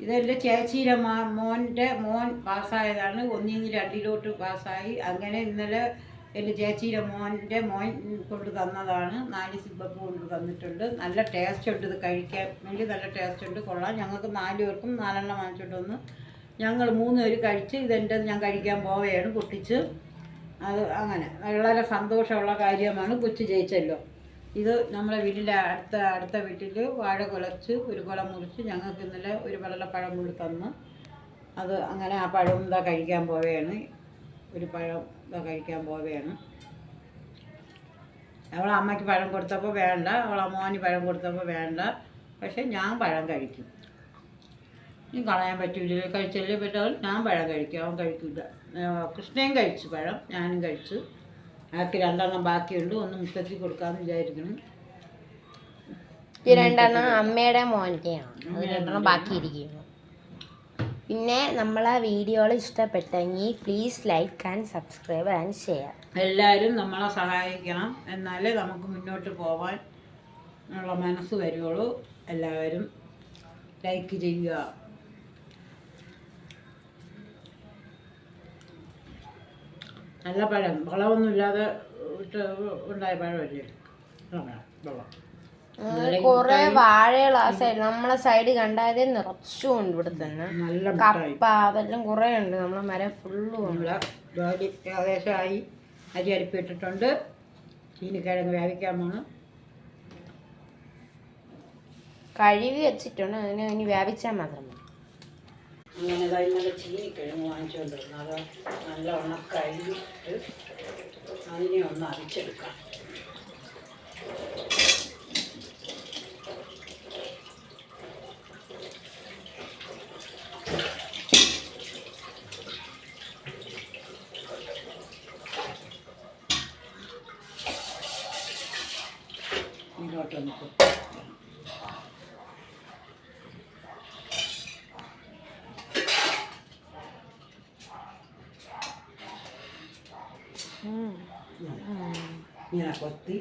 ഇതെല്ലാം ചേച്ചിയുടെ മോൻ പാസ്സായതാണ്. ഒന്നിന്ന് രണ്ടിലോട്ട് പാസ്സായി. അങ്ങനെ ഇന്നലെ എൻ്റെ ചേച്ചിയുടെ മോൻ കൊണ്ട് തന്നതാണ്. 4 സിബപ്പ് കൊണ്ട് തന്നിട്ടുണ്ട്. നല്ല ടേസ്റ്റ് ഉണ്ട്. ഇത് കഴിക്കാൻ വേണ്ടി നല്ല ടേസ്റ്റ് ഉണ്ട്, കൊള്ളാം. ഞങ്ങൾക്ക് 4 പേർക്കും 4 എണ്ണം വാങ്ങിച്ചിട്ടൊന്ന് ഞങ്ങൾ 3 പേര് കഴിച്ച്. ഇതെൻ്റെ ഞാൻ കഴിക്കാൻ പോവുകയാണ് പൊട്ടിച്ച്. അത് അങ്ങനെ വളരെ സന്തോഷമുള്ള കാര്യമാണ്. കൊച്ചു ജയിച്ചല്ലോ. ഇത് നമ്മളെ വീട്ടിലെ അടുത്ത വീട്ടിൽ വാഴ കുലച്ച് ഒരു കുല മുറിച്ച് ഞങ്ങൾക്ക് ഇന്നലെ ഒരു വെള്ളപ്പഴം കൊണ്ട് തന്ന്. അത് അങ്ങനെ ആ പഴം ഇതാ കഴിക്കാൻ പോവുകയാണ്. ഒരു പഴം ഇതാ കഴിക്കാൻ പോവുകയാണ്. അവളെ അമ്മയ്ക്ക് പഴം കൊടുത്തപ്പോൾ വേണ്ട, അവളെ മോന് പഴം കൊടുത്തപ്പോൾ വേണ്ട. പക്ഷെ ഞാൻ പഴം കഴിക്കും. ഇനി കളയാൻ പറ്റില്ല, കഴിച്ചല്ലേ പറ്റാതെ ഞാൻ പഴം കഴിക്കും. അവൻ കഴിക്കില്ല. കൃഷ്ണയും കഴിച്ചു പഴം, ഞാനും കഴിച്ചു. ആൾക്ക് 2 എണ്ണം ബാക്കിയുണ്ട്. ഒന്ന് മുത്തച്ഛി കൊടുക്കാമെന്ന് വിചാരിക്കണം. ഈ 2 എണ്ണം അമ്മയുടെ മോൻ്റെയാണ്. 2 എണ്ണം ബാക്കിയിരിക്കുന്നു. പിന്നെ നമ്മളെ വീഡിയോകൾ ഇഷ്ടപ്പെട്ടെങ്കിൽ please like and subscribe and share. എല്ലാവരും നമ്മളെ സഹായിക്കണം, എന്നാലേ നമുക്ക് മുന്നോട്ട് പോകാൻ ഉള്ള മനസ്സ് വരുള്ളൂ. എല്ലാവരും ലൈക്ക് ചെയ്യുക. നല്ല പഴം, വളമൊന്നുമില്ലാതെ ഉണ്ടായ പഴമല്ലേ. കൊറേ വാഴകൾ ആ സൈഡ് നമ്മളെ സൈഡ് കണ്ടാലേ നിറച്ചുണ്ട്. ഇവിടെ തന്നെ കപ്പ അതെല്ലാം കുറെ ഉണ്ട്. നമ്മളെ മരം ഫുള്ളും. ഏകദേശമായി. അരി അടുപ്പിട്ടിട്ടുണ്ട്. ചീനിക്കിഴങ്ങ് വേവിക്കാൻ പോണ്. കഴുകി വെച്ചിട്ടുണ്ട്. അതിന് ഇനി വേവിച്ചാൽ മാത്രം മതി. അങ്ങനെ ഇന്നലെ ചീനിക്കിഴങ്ങ് വാങ്ങിച്ചുകൊണ്ടിരുന്നു. അത് നല്ല ഉണക്കഴിഞ്ഞിട്ട് അതിനെ ഒന്ന് അരിച്ചെടുക്കാം. ഇങ്ങോട്ടൊന്ന് ഇങ്ങനെ കൊത്തി